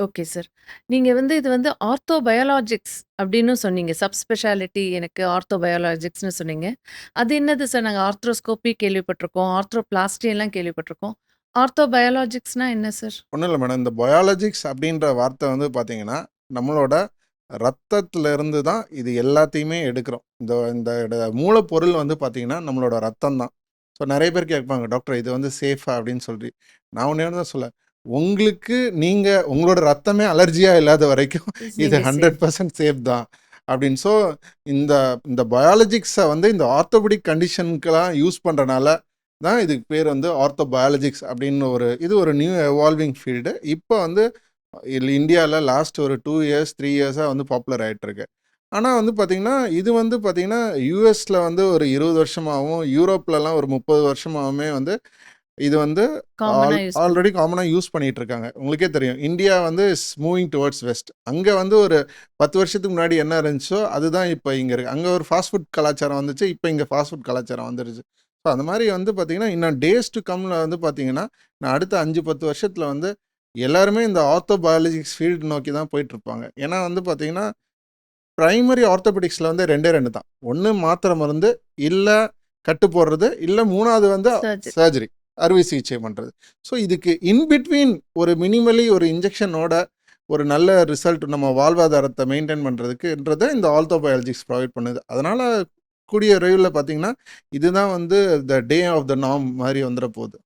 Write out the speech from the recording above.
Okay sir. நீங்க வந்து இது வந்து ஆர்த்தோ பயாலாஜிக்ஸ் அப்படின்னு சொன்னீங்க. சப் ஸ்பெஷாலிட்டி எனக்கு ஆர்த்தோ பயாலாஜிக்ஸ்ன்னு சொன்னீங்க. அது என்னது சார்? நாங்க ஆர்த்ரோஸ்கோபி கேள்விப்பட்டுருக்கோம். ஆர்த்ரோபிளாஸ்டி எல்லாம் கேள்விப்பட்டுருக்கோம். ஆர்த்தோ பயாலாஜிக்ஸ்னா என்ன சார்? ஒன்றும் இல்லை மேடம். இந்த பயாலஜிக்ஸ் அப்படின்ற வார்த்தை வந்து பார்த்தீங்கன்னா, நம்மளோட ரத்தத்துல இருந்து தான் இது எல்லாத்தையுமே எடுக்கிறோம். இந்த இந்த மூலப்பொருள் வந்து பார்த்தீங்கன்னா, நம்மளோட ரத்தம் தான். ஸோ நெறைய பேர் கேட்பாங்க, "டாக்டர் இது வந்து சேஃபா?" அப்படின்னு சொல்லி. நான் ஒண்ணே ஒண்ணு தான் சொல்லுவேன். உங்களுக்கு உங்களோட ரத்தமே அலர்ஜியா இல்லாத வரைக்கும் இது நீங்க சேஃப். 100% சேஃப் தான். அப்படின்னு. ஸோ இந்த இந்த பயாலஜிக்ஸ வந்து இந்த ஆர்த்தோபெடிக் கண்டிஷனுக்கெல்லாம் யூஸ் பண்றனால தான் இதுக்கு பேர் வந்து ஆர்த்தோ பயாலஜிக்ஸ் அப்படின்னு இது ஒரு நியூ எவால்விங் ஃபீல்டு. இப்போ வந்து இந்தியாவில் லாஸ்ட் ஒரு 2 இயர்ஸ் 3 இயர்ஸாக வந்து பாப்புலர் ஆகிட்டு இருக்கு. ஆனால் வந்து பார்த்தீங்கன்னா, இது வந்து பார்த்தீங்கன்னா யூஎஸில் வந்து ஒரு 20 வருஷமாகவும், யூரோப்லலாம் ஒரு 30 வருஷமாகவுமே வந்து இது வந்து காமனா யூஸ் ஆல்ரெடி காமனாக யூஸ் பண்ணிட்டு இருக்காங்க. உங்களுக்கே தெரியும், இந்தியா வந்து இஸ் மூவிங் டுவர்ட்ஸ் வெஸ்ட். அங்கே வந்து ஒரு 10 வருஷத்துக்கு முன்னாடி என்ன இருந்துச்சோ அதுதான் இப்போ இங்கே இருக்குது. அங்கே ஒரு ஃபாஸ்ட் ஃபுட் கலாச்சாரம் வந்துச்சு, இப்போ இங்கே ஃபாஸ்ட் ஃபுட் கலாச்சாரம் வந்துருச்சு. ஸோ அந்த மாதிரி வந்து பார்த்தீங்கன்னா, இன்னும் டேஸ் டு கம்மில் வந்து பார்த்தீங்கன்னா, நான் அடுத்த 5-10 வருஷத்தில் வந்து எல்லாருமே இந்த ஆர்த்தோ பயாலஜிக்ஸ் ஃபீல்டு நோக்கி தான் போயிட்டுருப்பாங்க. ஏன்னா வந்து பார்த்தீங்கன்னா, பிரைமரி ஆர்த்தோபெடிக்ஸில் வந்து 2 தான். ஒன்று மாத்திரை மருந்து, இல்லை கட்டு போடுறது, இல்லை 3வது வந்து சர்ஜரி. சர்ஜரி, அறுவை சிகிச்சை பண்ணுறது. ஸோ இதுக்கு இன்பிட்வீன் ஒரு மினிமலி ஒரு இன்ஜெக்ஷனோட ஒரு நல்ல ரிசல்ட் நம்ம வாழ்வாதாரத்தை மெயின்டைன் பண்ணுறதுக்குன்றதை இந்த ஆர்த்தோ பயாலஜிக்ஸ் ப்ரொவைட் பண்ணுது. அதனால் கூடிய விரைவில் பார்த்தீங்கன்னா, இதுதான் வந்து த டே ஆஃப் த நார்ம் மாதிரி வந்துட போகுது.